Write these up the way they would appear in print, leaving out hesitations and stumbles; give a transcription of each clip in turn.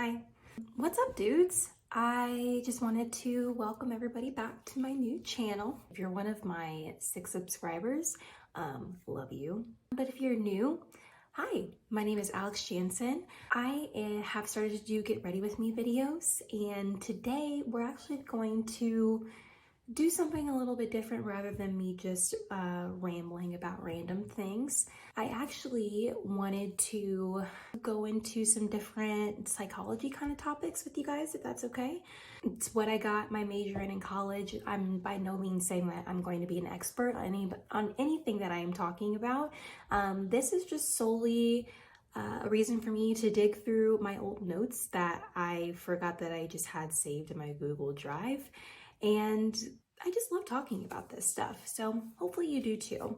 Hi. What's up, dudes? I just wanted to welcome everybody back to my new channel. If you're one of my 6 subscribers, love you. But if you're new, hi, my name is Janssen. I have started to do Get Ready With Me videos, and today we're actually going to do something a little bit different rather than me just rambling about random things. I actually wanted to go into some different psychology kind of topics with you guys, if that's okay. It's what I got my major in college. I'm by no means saying that I'm going to be an expert on anything that I am talking about. This is just solely a reason for me to dig through my old notes that I forgot that I just had saved in my Google Drive. And I just love talking about this stuff, so hopefully you do too.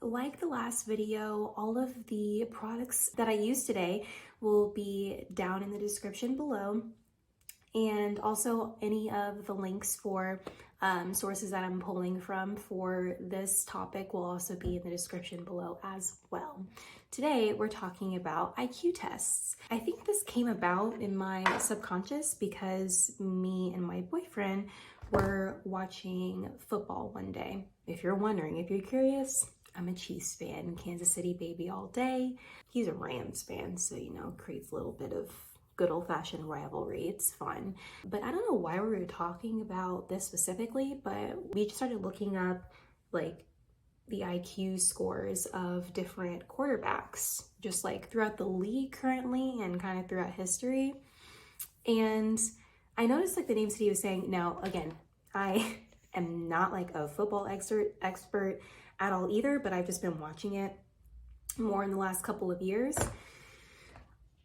Like the last video, all of the products that I use today will be down in the description below, and also any of the links for sources that I'm pulling from for this topic will also be in the description below as well. Today, we're talking about IQ tests. I think this came about in my subconscious because me and my boyfriend were watching football one day. If you're wondering, if you're curious, I'm a Chiefs fan, Kansas City baby all day. He's a Rams fan, so you know, creates a little bit of good old-fashioned rivalry. It's fun. But I don't know why we were talking about this specifically, but we just started looking up like the IQ scores of different quarterbacks, just like throughout the league currently and kind of throughout history. And I noticed like the names that he was saying. Now, again, I am not like a football expert at all either, but I've just been watching it more in the last couple of years.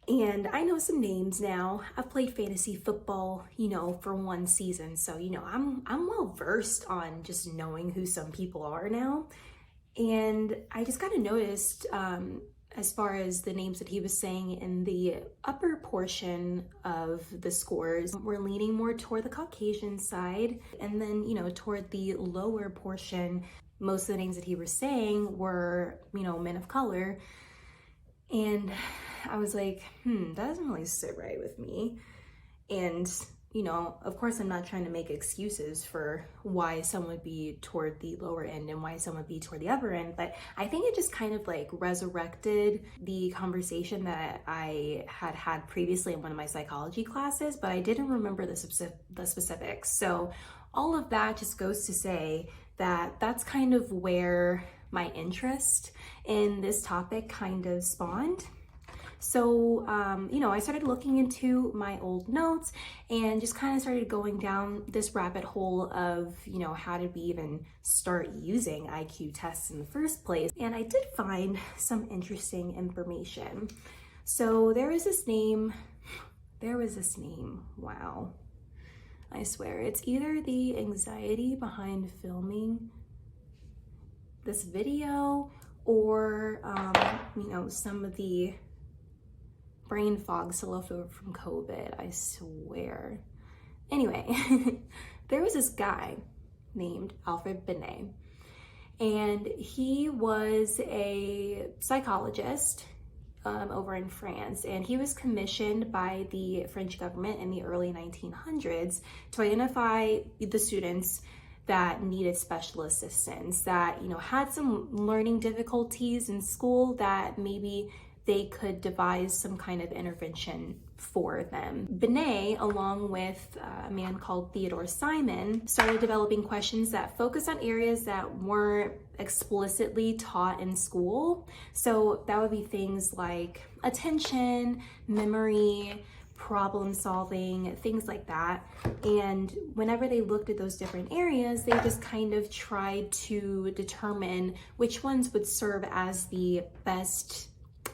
And I know some names now. I've played fantasy football, you know, for one season. So, you know, I'm well versed on just knowing who some people are now. And I just kind of noticed, as far as the names that he was saying in the upper portion of the scores, we're leaning more toward the Caucasian side. And then, you know, toward the lower portion, most of the names that he was saying were, you know, men of color. And I was like, that doesn't really sit right with me. And, you know, of course, I'm not trying to make excuses for why someone would be toward the lower end and why someone would be toward the upper end, but I think it just kind of like resurrected the conversation that I had previously in one of my psychology classes, but I didn't remember the specifics. So all of that just goes to say that that's kind of where my interest in this topic kind of spawned. So, you know, I started looking into my old notes and just kind of started going down this rabbit hole of, you know, how did we even start using IQ tests in the first place? And I did find some interesting information. So there was this name, wow. I swear, it's either the anxiety behind filming this video or, you know, some of the brain fog still left over from COVID, I swear. Anyway, there was this guy named Alfred Binet, and he was a psychologist over in France, and he was commissioned by the French government in the early 1900s to identify the students that needed special assistance, that, you know, had some learning difficulties in school, that maybe they could devise some kind of intervention for them. Binet, along with a man called Theodore Simon, started developing questions that focused on areas that weren't explicitly taught in school. So that would be things like attention, memory, problem solving, things like that. And whenever they looked at those different areas, they just kind of tried to determine which ones would serve as the best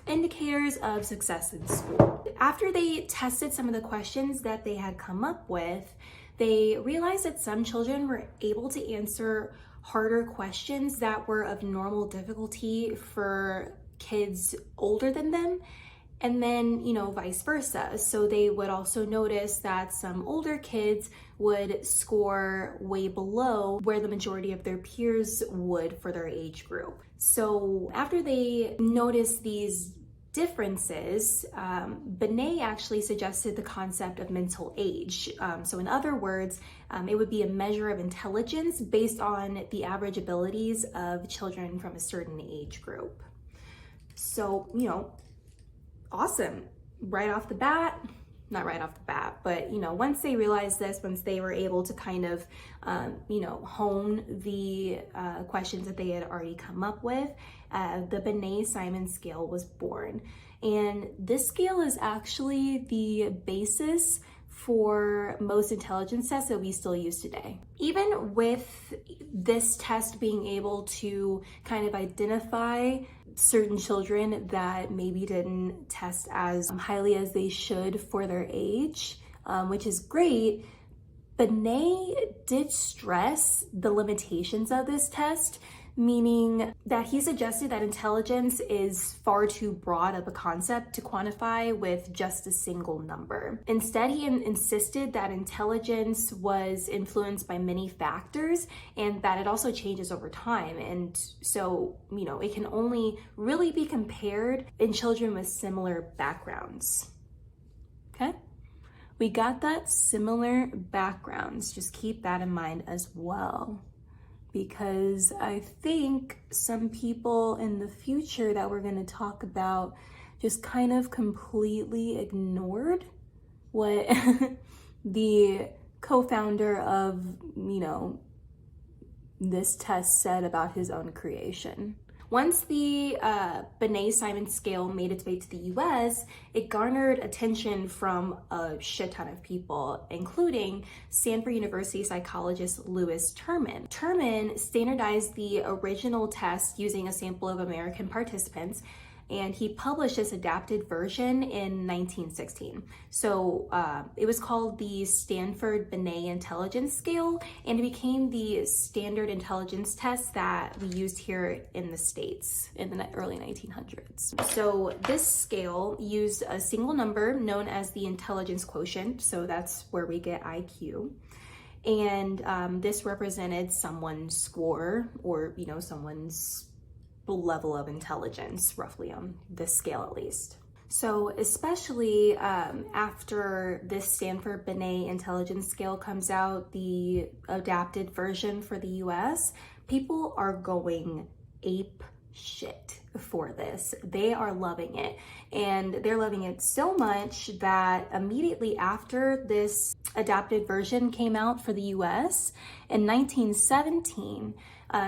indicators of success in school. After they tested some of the questions that they had come up with, they realized that some children were able to answer harder questions that were of normal difficulty for kids older than them, and then, you know, vice versa. So they would also notice that some older kids would score way below where the majority of their peers would for their age group. So after they noticed these differences, Binet actually suggested the concept of mental age. So in other words, it would be a measure of intelligence based on the average abilities of children from a certain age group. So, you know, awesome. Right off the bat, not right off the bat, but, you know, once they realized this, once they were able to kind of, you know, hone the questions that they had already come up with, the Binet-Simon scale was born. And this scale is actually the basis for most intelligence tests that we still use today. Even with this test being able to kind of identify certain children that maybe didn't test as highly as they should for their age, which is great, Binet did stress the limitations of this test, meaning that he suggested that intelligence is far too broad of a concept to quantify with just a single number. Instead, he insisted that intelligence was influenced by many factors and that it also changes over time. And so, you know, it can only really be compared in children with similar backgrounds. Okay? We got that, similar backgrounds. Just keep that in mind as well, because I think some people in the future that we're going to talk about just kind of completely ignored what the co-founder of, you know, this test said about his own creation. Once the Binet-Simon scale made its way to the US, it garnered attention from a shit ton of people, including Stanford University psychologist Louis Terman. Terman standardized the original test using a sample of American participants, and he published this adapted version in 1916. So it was called the Stanford Binet Intelligence Scale, and it became the standard intelligence test that we used here in the States in the early 1900s. So this scale used a single number known as the intelligence quotient, so that's where we get IQ. And this represented someone's score, or, you know, someone's level of intelligence, roughly on this scale at least. So especially after this Stanford Binet intelligence scale comes out, the adapted version for the US, people are going ape shit for this. They are loving it, and they're loving it so much that immediately after this adapted version came out for the US in 1917,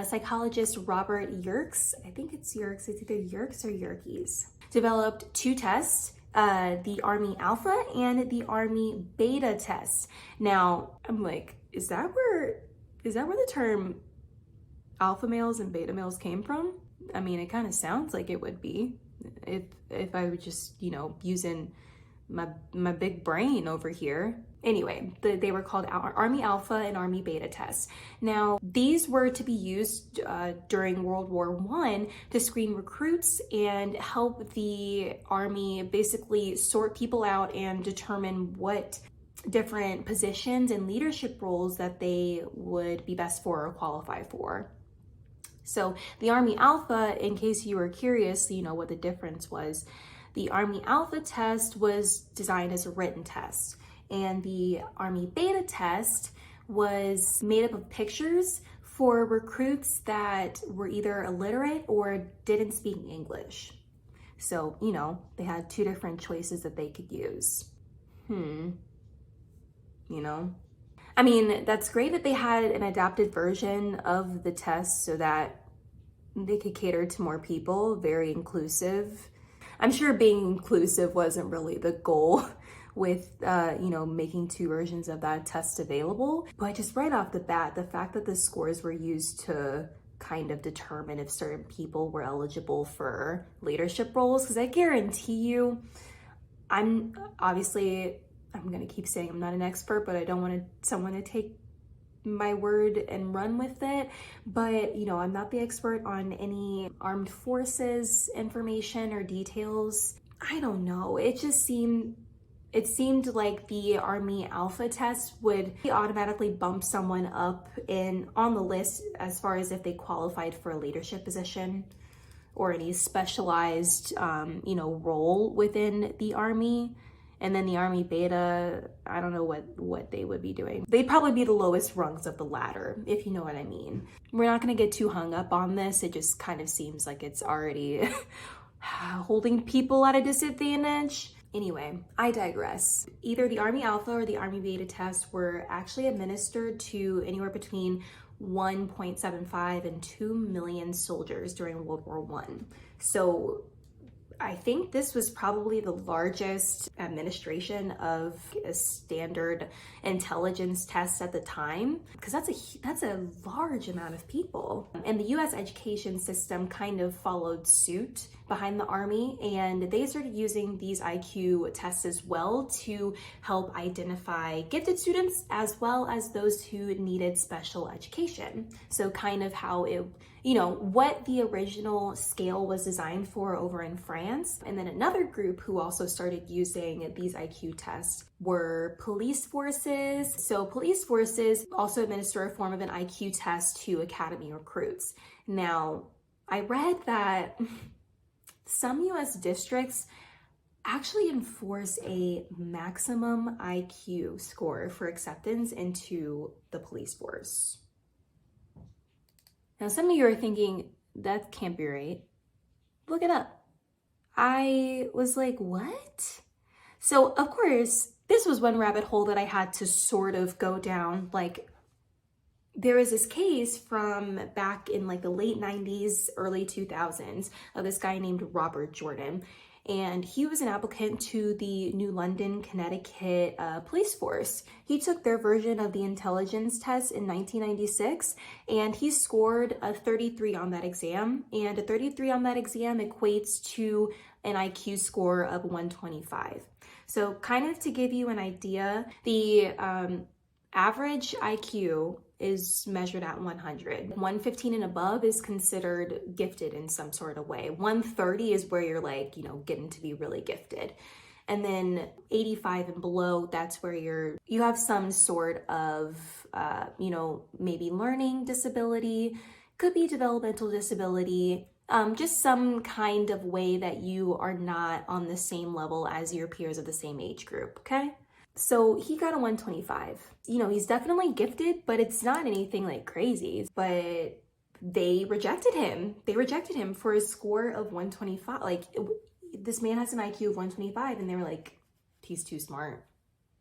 psychologist Robert Yerkes, I think it's Yerkes, it's either Yerkes or Yerkes, developed two tests, the Army Alpha and the Army Beta test. Now, I'm like, is that where the term alpha males and beta males came from? I mean, it kind of sounds like it would be if I would just, you know, using my big brain over here. Anyway, they were called Army Alpha and Army Beta tests. Now, these were to be used during World War I to screen recruits and help the Army basically sort people out and determine what different positions and leadership roles that they would be best for or qualify for. So the Army Alpha, in case you were curious, you know what the difference was. The Army Alpha test was designed as a written test, and the Army Beta test was made up of pictures for recruits that were either illiterate or didn't speak English. So, you know, they had two different choices that they could use. You know? I mean, that's great that they had an adapted version of the test so that they could cater to more people, very inclusive. I'm sure being inclusive wasn't really the goal with, you know, making two versions of that test available. But just right off the bat, the fact that the scores were used to kind of determine if certain people were eligible for leadership roles, because I guarantee you, I'm gonna keep saying I'm not an expert, but I don't want someone to take my word and run with it. But, you know, I'm not the expert on any armed forces information or details. I don't know. It seemed like the Army Alpha test would automatically bump someone up on the list as far as if they qualified for a leadership position or any specialized, you know, role within the army. And then the Army Beta, I don't know what they would be doing. They'd probably be the lowest rungs of the ladder, if you know what I mean. We're not gonna get too hung up on this. It just kind of seems like it's already holding people at a disadvantage. Anyway, I digress. Either the Army Alpha or the Army Beta test were actually administered to anywhere between 1.75 and 2 million soldiers during World War I. So I think this was probably the largest administration of a standard intelligence test at the time, because that's a large amount of people. And the US education system kind of followed suit behind the Army, and they started using these IQ tests as well to help identify gifted students as well as those who needed special education. So kind of how it, you know, what the original scale was designed for over in France. And then another group who also started using these IQ tests were police forces. So police forces also administer a form of an IQ test to academy recruits. Now, I read that some US districts actually enforce a maximum IQ score for acceptance into the police force. Now, some of you are thinking, that can't be right. Look it up. I was like, what? So, of course, this was one rabbit hole that I had to sort of go down. Like, there was this case from back in like the late 90s, early 2000s of this guy named Robert Jordan. And he was an applicant to the New London, Connecticut police force. He took their version of the intelligence test in 1996, and he scored a 33 on that exam. And a 33 on that exam equates to an IQ score of 125. So kind of to give you an idea, the average IQ is measured at 100. 115 and above is considered gifted in some sort of way. 130 is where you're like, you know, getting to be really gifted. And then 85 and below, that's where you have some sort of, you know, maybe learning disability, could be developmental disability, just some kind of way that you are not on the same level as your peers of the same age group, okay? So he got a 125. You know, he's definitely gifted, but it's not anything like crazy. But they rejected him. They rejected him for a score of 125. Like, this man has an IQ of 125, and they were like, he's too smart.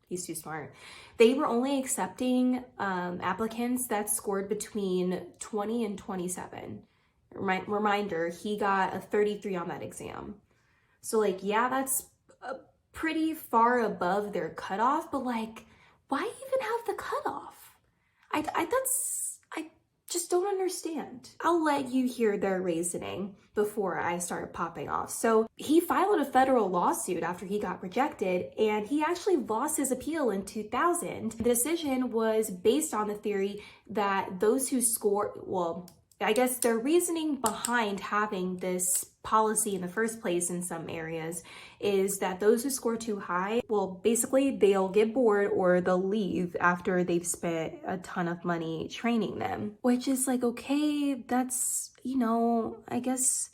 He's too smart. They were only accepting applicants that scored between 20 and 27. Reminder, he got a 33 on that exam. So, like, yeah, that's pretty far above their cutoff, but like, why even have the cutoff? I just don't understand. I'll let you hear their reasoning before I start popping off. So he filed a federal lawsuit after he got rejected, and he actually lost his appeal in 2000. The decision was based on the theory that those who score, well, I guess their reasoning behind having this policy in the first place in some areas is that those who score too high, well, basically they'll get bored or they'll leave after they've spent a ton of money training them, which is like, okay, that's, you know, I guess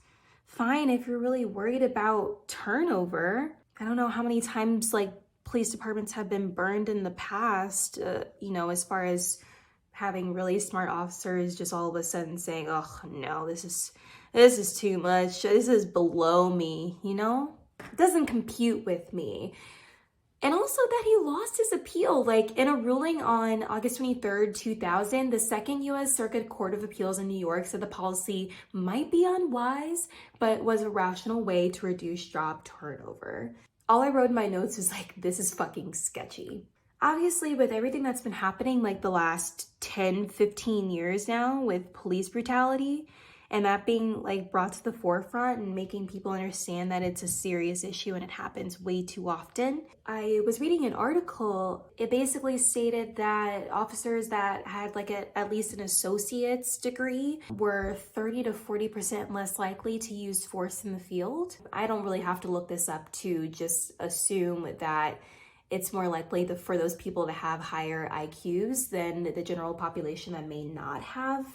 fine if you're really worried about turnover. I don't know how many times like police departments have been burned in the past, you know, as far as having really smart officers just all of a sudden saying, oh no, this is too much. This is below me, you know? It doesn't compute with me. And also that he lost his appeal. Like, in a ruling on August 23rd, 2000, the Second U.S. Circuit Court of Appeals in New York said the policy might be unwise, but was a rational way to reduce job turnover. All I wrote in my notes was like, this is fucking sketchy. Obviously, with everything that's been happening like the last 10, 15 years now with police brutality, and that being like brought to the forefront and making people understand that it's a serious issue and it happens way too often. I was reading an article. It basically stated that officers that had like at least an associate's degree were 30 to 40% less likely to use force in the field. I don't really have to look this up to just assume that it's more likely for those people to have higher IQs than the general population that may not have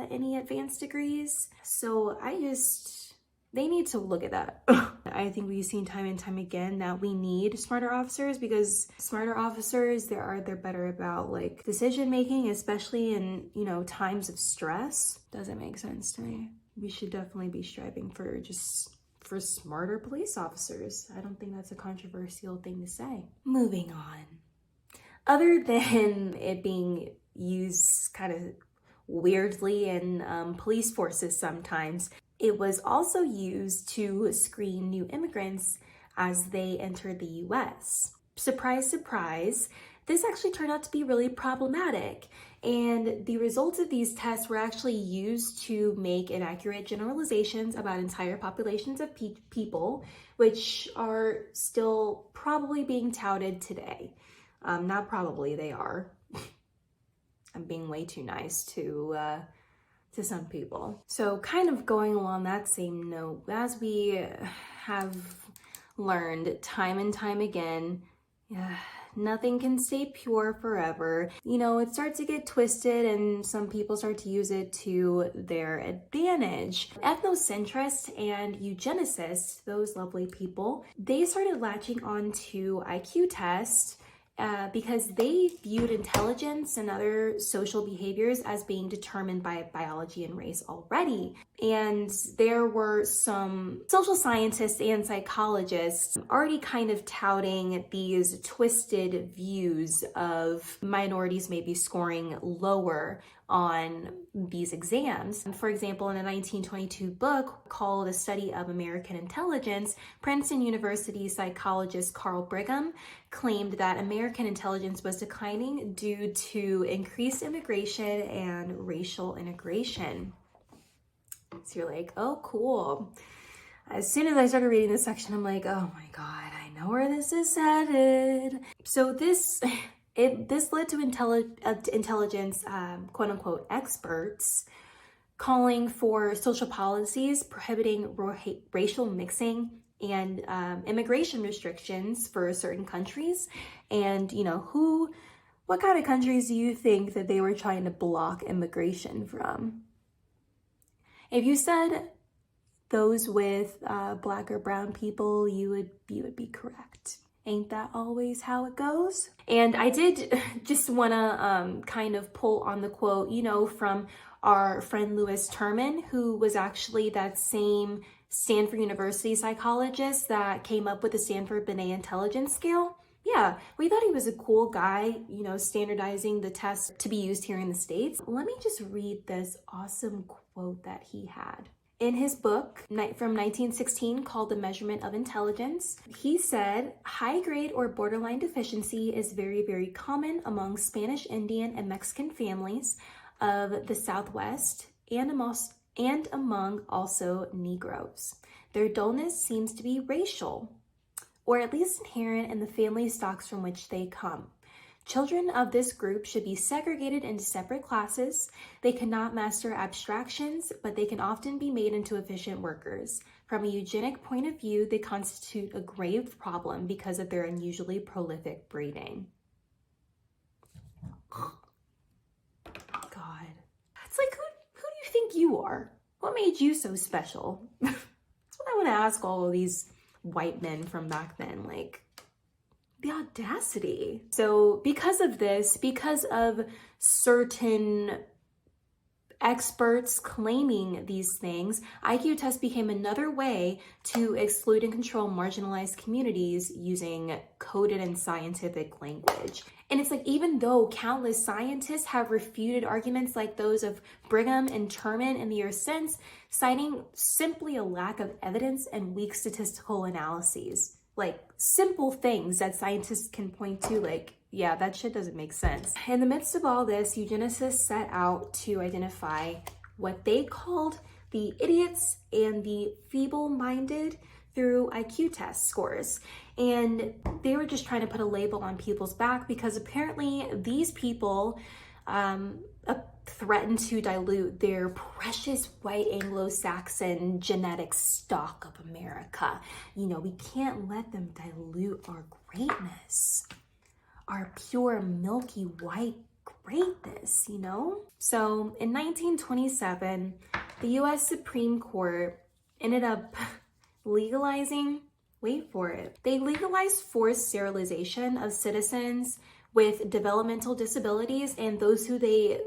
any advanced degrees. So I just they need to look at that. I think we've seen time and time again that we need smarter officers, because smarter officers, they're better about like decision making, especially in, you know, times of stress. Doesn't make sense to me. We should definitely be striving for smarter police officers. I don't think that's a controversial thing to say. Moving on. Other than it being used kind of weirdly in police forces sometimes, it was also used to screen new immigrants as they entered the US. Surprise, surprise, this actually turned out to be really problematic. And the results of these tests were actually used to make inaccurate generalizations about entire populations of people, which are still probably being touted today. Not probably, they are. I'm being way too nice to some people. So kind of going along that same note, as we have learned time and time again, nothing can stay pure forever. You know, it starts to get twisted and some people start to use it to their advantage. Ethnocentrists and eugenicists, those lovely people, they started latching on to IQ tests because they viewed intelligence and other social behaviors as being determined by biology and race already. And there were some social scientists and psychologists already kind of touting these twisted views of minorities maybe scoring lower on these exams. For example, in a 1922 book called A Study of American Intelligence, Princeton University psychologist Carl Brigham claimed that American intelligence was declining due to increased immigration and racial integration. So you're like, oh, cool. As soon as I started reading this section, I'm like, oh my God, I know where this is headed. So this led to intelligence, quote unquote, experts calling for social policies prohibiting racial mixing and immigration restrictions for certain countries. And, you know, what kind of countries do you think that they were trying to block immigration from? If you said those with Black or brown people, you would be correct. Ain't that always how it goes? And I did just want to kind of pull on the quote, you know, from our friend Louis Terman, who was actually that same Stanford University psychologist that came up with the Stanford Binet Intelligence Scale. Yeah, we thought he was a cool guy, you know, standardizing the test to be used here in the States. Let me just read this awesome quote that he had. In his book from 1916 called The Measurement of Intelligence, he said, high grade or borderline deficiency is very, very common among Spanish, Indian, and Mexican families of the Southwest and among also Negroes. Their dullness seems to be racial, or at least inherent in the family stocks from which they come. Children of this group should be segregated into separate classes. They cannot master abstractions, but they can often be made into efficient workers. From a eugenic point of view, they constitute a grave problem because of their unusually prolific breeding. God. It's like, who do you think you are? What made you so special? That's what I want to ask all of these white men from back then, like, the audacity. So because of this, because of certain experts claiming these things, IQ tests became another way to exclude and control marginalized communities using coded and scientific language. And it's like, even though countless scientists have refuted arguments like those of Brigham and Terman in the years since, citing simply a lack of evidence and weak statistical analyses. Like simple things that scientists can point to, like, yeah, that shit doesn't make sense. In the midst of all this, eugenicists set out to identify what they called the idiots and the feeble-minded through IQ test scores. And they were just trying to put a label on people's back because apparently these people threatened to dilute their precious white Anglo-Saxon genetic stock of America. You know, we can't let them dilute our greatness, our pure milky white greatness, you know? So in 1927, the US Supreme Court ended up legalizing, wait for it, they legalized forced sterilization of citizens with developmental disabilities and those who they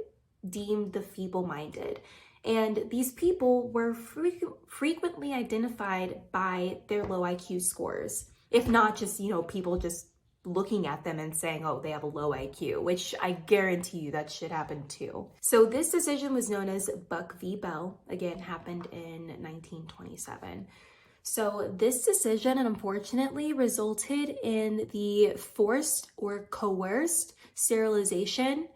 deemed the feeble-minded. And these people were frequently identified by their low IQ scores, if not just, people just looking at them and saying, oh, they have a low IQ, which I guarantee you that shit happened too. So this decision was known as Buck v. Bell, again, happened in 1927. So this decision, unfortunately, resulted in the forced or coerced sterilization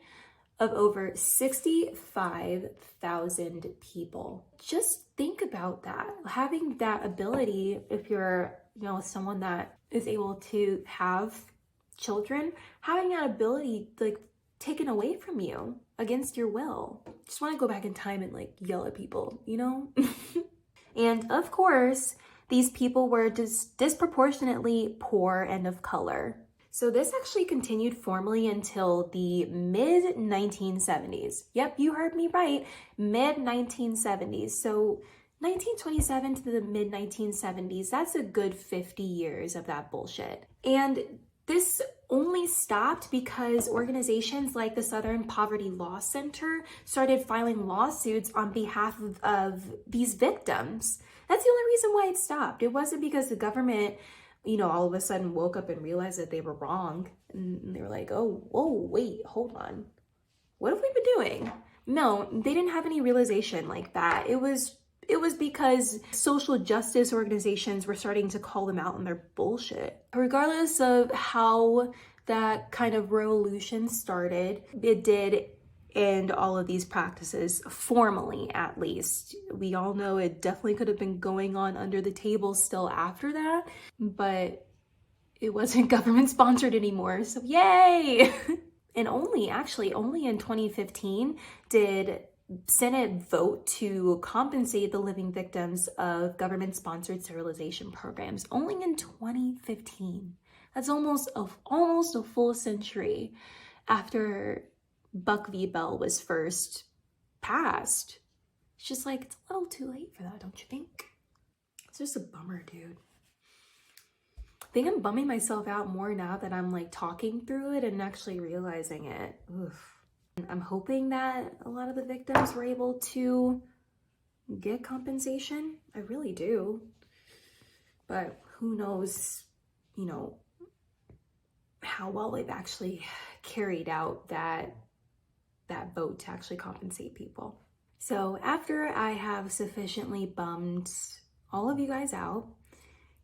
of over 65,000 people. Just think about that. Having that ability, if you're, someone that is able to have children, having that ability like taken away from you against your will. Just want to go back in time and like yell at people, And of course, these people were just disproportionately poor and of color. So this actually continued formally until the mid-1970s. Yep, you heard me right, mid-1970s. So 1927 to the mid-1970s, that's a good 50 years of that bullshit. And this only stopped because organizations like the Southern Poverty Law Center started filing lawsuits on behalf of these victims. That's the only reason why it stopped. It wasn't because the government, all of a sudden woke up and realized that they were wrong. And they were like, oh, whoa, wait, hold on. What have we been doing? No, they didn't have any realization like that. It was because social justice organizations were starting to call them out on their bullshit. Regardless of how that kind of revolution started, it did end all of these practices, formally at least. We all know it definitely could have been going on under the table still after that, but it wasn't government sponsored anymore, so yay! And only in 2015 did Senate vote to compensate the living victims of government-sponsored sterilization programs. Only in 2015. That's almost a full century after Buck v. Bell was first passed. It's just like, it's a little too late for that, don't you think? It's just a bummer, dude. I think I'm bumming myself out more now that I'm like talking through it and actually realizing it. Oof. I'm hoping that a lot of the victims were able to get compensation. I really do. But who knows, how well they've actually carried out that vote to actually compensate people. So after I have sufficiently bummed all of you guys out,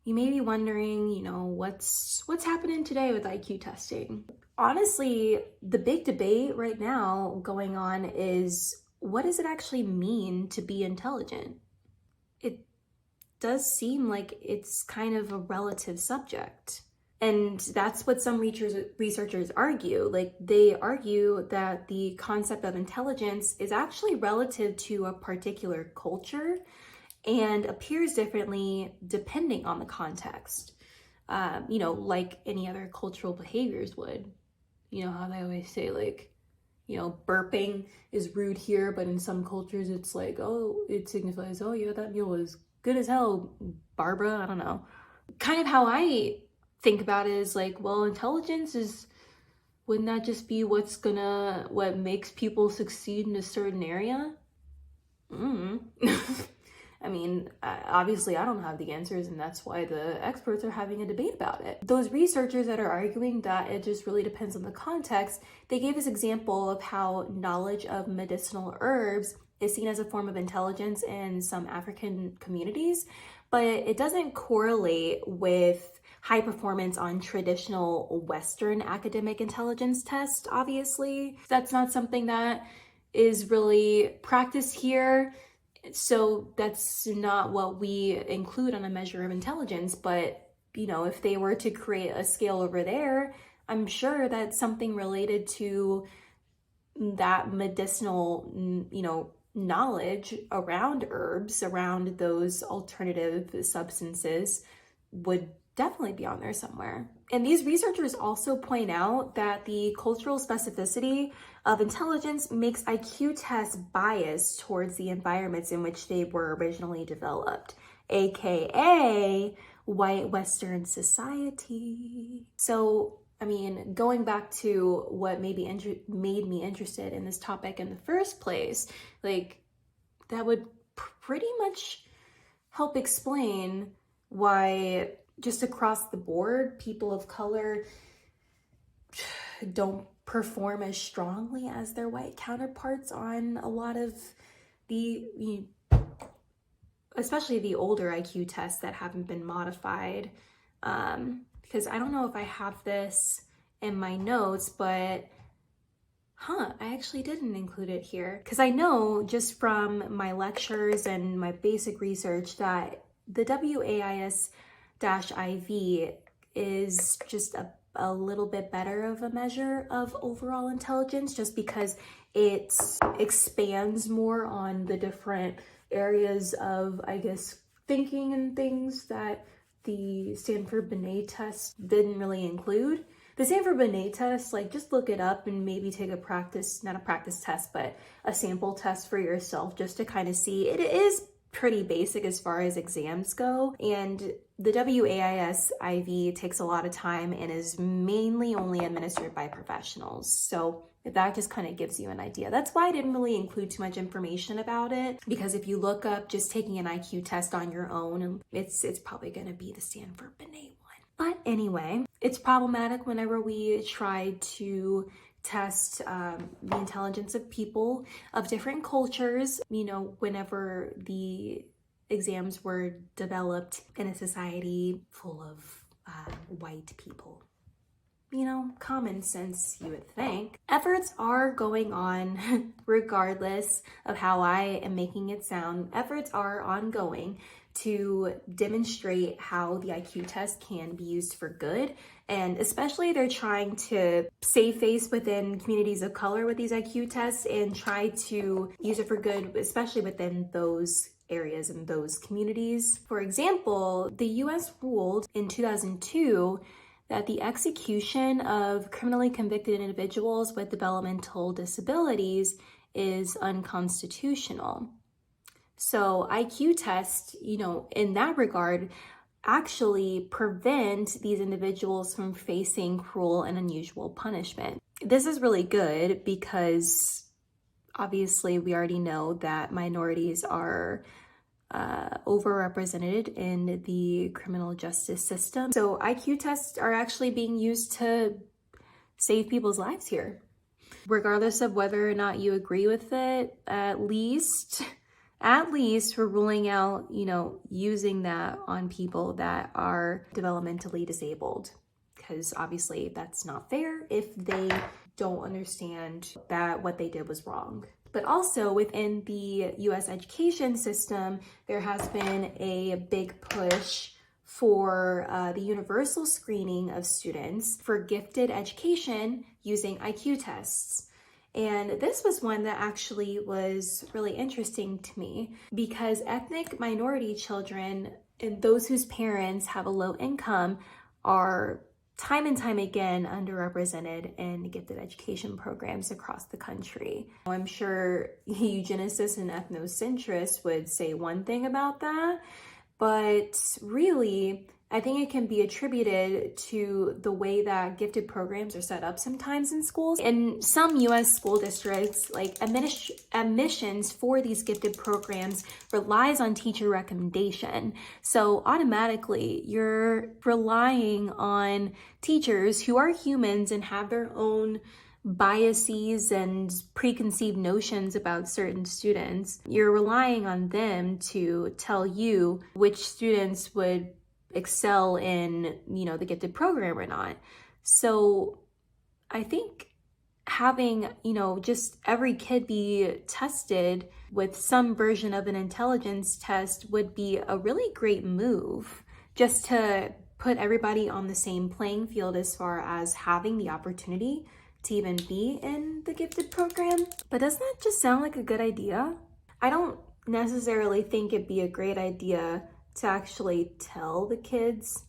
you may be wondering, what's happening today with IQ testing? Honestly, the big debate right now going on is, what does it actually mean to be intelligent? It does seem like it's kind of a relative subject. And that's what some researchers argue. Like, they argue that the concept of intelligence is actually relative to a particular culture and appears differently depending on the context. Like any other cultural behaviors would. How they always say, like, burping is rude here, but in some cultures it's like, oh, it signifies, oh yeah, that meal was good as hell, Barbara. I don't know. Kind of how I think about it is like, well, intelligence wouldn't that just be what makes people succeed in a certain area? I mean, obviously I don't have the answers, and that's why the experts are having a debate about it. Those researchers that are arguing that it just really depends on the context, they gave this example of how knowledge of medicinal herbs is seen as a form of intelligence in some African communities, but it doesn't correlate with high performance on traditional Western academic intelligence tests, obviously. That's not something that is really practiced here. So that's not what we include on a measure of intelligence. But, if they were to create a scale over there, I'm sure that something related to that medicinal, knowledge around herbs, around those alternative substances would definitely be on there somewhere. And these researchers also point out that the cultural specificity of intelligence makes IQ tests biased towards the environments in which they were originally developed, aka white Western society. So, I mean, going back to what made me interested in this topic in the first place, like that would pretty much help explain why just across the board, people of color don't perform as strongly as their white counterparts on a lot of the, especially the older IQ tests that haven't been modified. Because I don't know if I have this in my notes, but I actually didn't include it here. Because I know just from my lectures and my basic research that the WAIS-IV is just a little bit better of a measure of overall intelligence, just because it expands more on the different areas of, I guess, thinking and things that the Stanford-Binet test didn't really include. The Stanford-Binet test, like, just look it up and maybe take not a practice test, but a sample test for yourself just to kind of see. It is pretty basic as far as exams go, and the WAIS-IV takes a lot of time and is mainly only administered by professionals. So that just kind of gives you an idea. That's why I didn't really include too much information about it, because if you look up just taking an IQ test on your own, it's probably going to be the Stanford-Binet one. But anyway, it's problematic whenever we try to test the intelligence of people of different cultures, whenever the exams were developed in a society full of white people. Common sense, you would think. Efforts are going on, regardless of how I am making it sound. Efforts are ongoing to demonstrate how the IQ test can be used for good. And especially they're trying to save face within communities of color with these IQ tests and try to use it for good, especially within those areas and those communities. For example, the US ruled in 2002 that the execution of criminally convicted individuals with developmental disabilities is unconstitutional. So IQ tests, in that regard, actually prevent these individuals from facing cruel and unusual punishment. This is really good because obviously we already know that minorities are overrepresented in the criminal justice system. So IQ tests are actually being used to save people's lives here. Regardless of whether or not you agree with it, at least we're ruling out, using that on people that are developmentally disabled, because obviously that's not fair if they don't understand that what they did was wrong. But also within the US education system, there has been a big push for the universal screening of students for gifted education using IQ tests. And this was one that actually was really interesting to me, because ethnic minority children and those whose parents have a low income are time and time again underrepresented in gifted education programs across the country. I'm sure eugenicists and ethnocentrists would say one thing about that, but really, I think it can be attributed to the way that gifted programs are set up sometimes in schools. In some US school districts, like admissions for these gifted programs relies on teacher recommendation. So automatically you're relying on teachers who are humans and have their own biases and preconceived notions about certain students. You're relying on them to tell you which students would excel in, the gifted program or not. So I think having, just every kid be tested with some version of an intelligence test would be a really great move, just to put everybody on the same playing field as far as having the opportunity to even be in the gifted program. But doesn't that just sound like a good idea? I don't necessarily think it'd be a great idea to actually tell the kids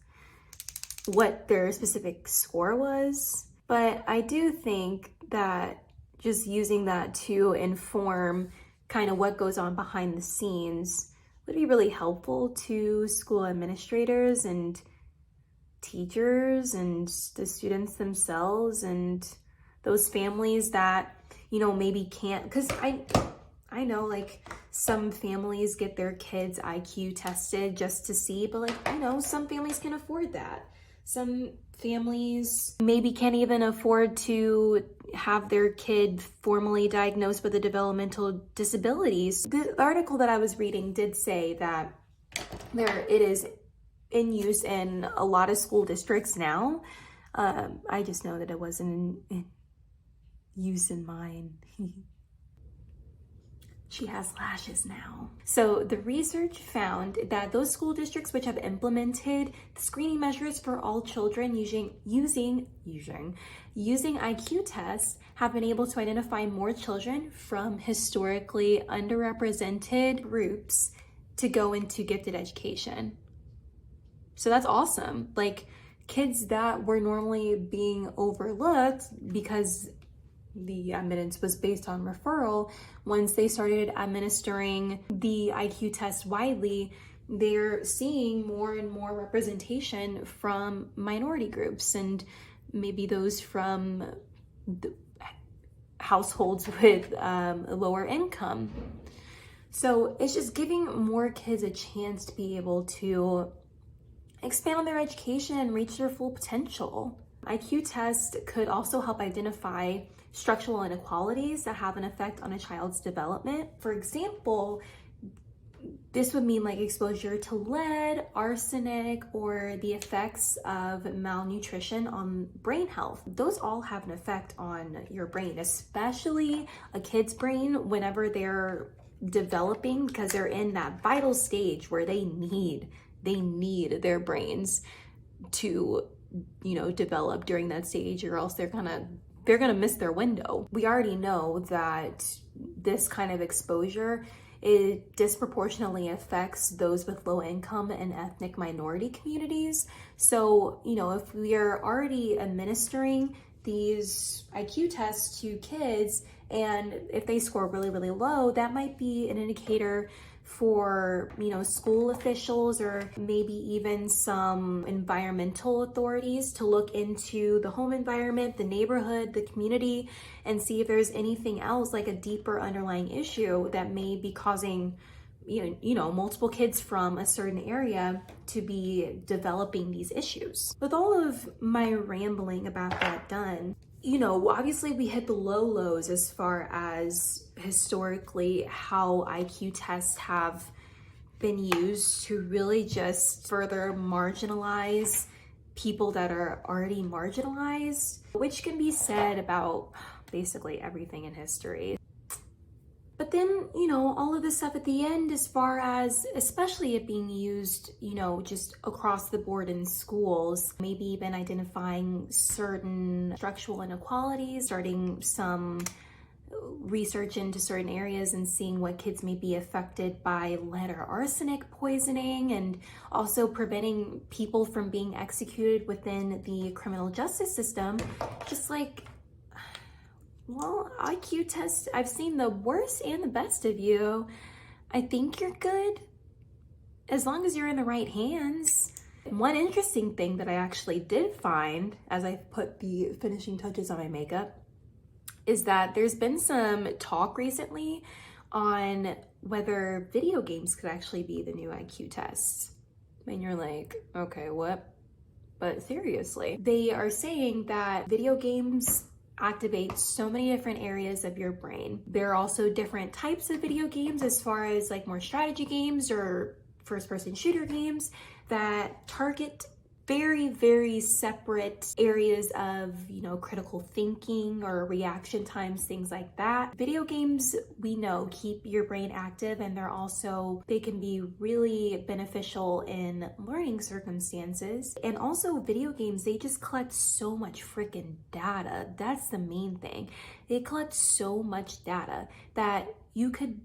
what their specific score was. But I do think that just using that to inform kind of what goes on behind the scenes would be really helpful to school administrators and teachers and the students themselves and those families that, you know, maybe can't, because I know like some families get their kids IQ tested just to see, but like, you know, some families can afford that. Some families maybe can't even afford to have their kid formally diagnosed with a developmental disabilities. The article that I was reading did say that it is in use in a lot of school districts now. I just know that it wasn't in use in mine. She has lashes now. So the research found that those school districts which have implemented screening measures for all children using IQ tests have been able to identify more children from historically underrepresented groups to go into gifted education. So that's awesome. Like kids that were normally being overlooked because the admittance was based on referral, once they started administering the IQ test widely, they're seeing more and more representation from minority groups and maybe those from the households with lower income. So it's just giving more kids a chance to be able to expand on their education and reach their full potential. IQ tests could also help identify structural inequalities that have an effect on a child's development. For example, this would mean like exposure to lead, arsenic, or the effects of malnutrition on brain health. Those all have an effect on your brain, especially a kid's brain whenever they're developing, because they're in that vital stage where they need their brains to, you know, develop during that stage, or else they're gonna miss their window. We already know that this kind of exposure, it disproportionately affects those with low income and ethnic minority communities. So, you know, if we are already administering these IQ tests to kids, and if they score really, really low, that might be an indicator for, you know, school officials or maybe even some environmental authorities to look into the home environment, the neighborhood, the community, and see if there's anything else like a deeper underlying issue that may be causing, you know, multiple kids from a certain area to be developing these issues. With all of my rambling about that done, you know, obviously we hit the lows as far as historically how IQ tests have been used to really just further marginalize people that are already marginalized, which can be said about basically everything in history. But then, you know, all of this stuff at the end, as far as especially it being used, you know, just across the board in schools, maybe even identifying certain structural inequalities, starting some research into certain areas and seeing what kids may be affected by lead or arsenic poisoning, and also preventing people from being executed within the criminal justice system. Just like, well, IQ tests, I've seen the worst and the best of you. I think you're good as long as you're in the right hands. One interesting thing that I actually did find as I put the finishing touches on my makeup is that there's been some talk recently on whether video games could actually be the new IQ tests. And you're like, okay, what? But seriously, they are saying that video games activate so many different areas of your brain. There are also different types of video games, as far as like more strategy games or first-person shooter games that target very, very separate areas of, you know, critical thinking or reaction times, things like that. Video games, we know, keep your brain active, and they can be really beneficial in learning circumstances. And also video games, they just collect so much freaking data. That's the main thing. They collect so much data that you could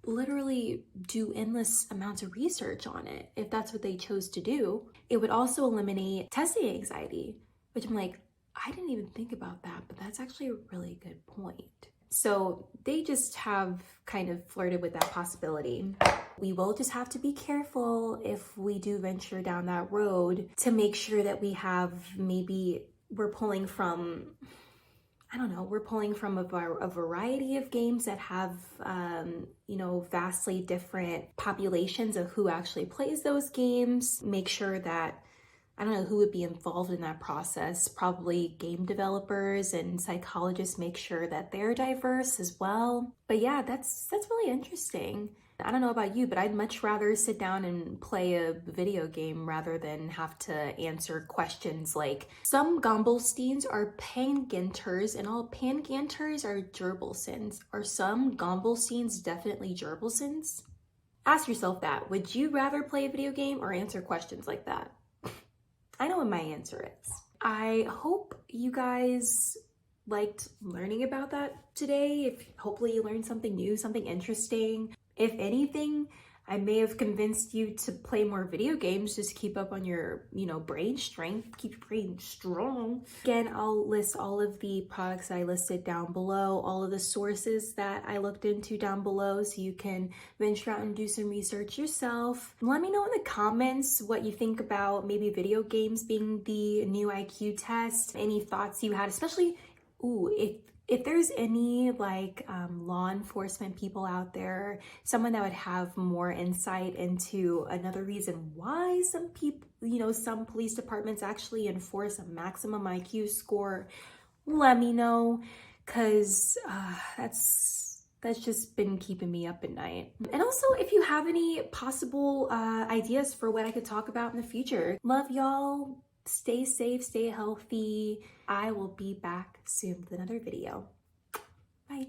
literally do endless amounts of research on it if that's what they chose to do. It would also eliminate testing anxiety, which I'm like, I didn't even think about that, but that's actually a really good point. So they just have kind of flirted with that possibility. We will just have to be careful if we do venture down that road to make sure that we have, maybe we're pulling from, I don't know, we're pulling from a variety of games that have, you know, vastly different populations of who actually plays those games. Make sure that, I don't know who would be involved in that process. Probably game developers and psychologists make sure that they're diverse as well. But yeah, that's really interesting. I don't know about you, but I'd much rather sit down and play a video game rather than have to answer questions like, some Gombolsteins are Pangenters and all Pangenters are Gerbelsins. Are some Gombolsteins definitely Gerbelsins? Ask yourself that. Would you rather play a video game or answer questions like that? I know what my answer is. I hope you guys liked learning about that today. Hopefully you learned something new, something interesting. If anything, I may have convinced you to play more video games just to keep up on your, you know, brain strength, keep your brain strong. Again, I'll list all of the products I listed down below, all of the sources that I looked into down below, so you can venture out and do some research yourself. Let me know in the comments what you think about maybe video games being the new IQ test, any thoughts you had, especially, if there's any like law enforcement people out there, someone that would have more insight into another reason why some people, you know, some police departments actually enforce a maximum IQ score, let me know, because that's just been keeping me up at night. And also, if you have any possible ideas for what I could talk about in the future. Love y'all. Stay safe, stay healthy. I will be back soon with another video. Bye.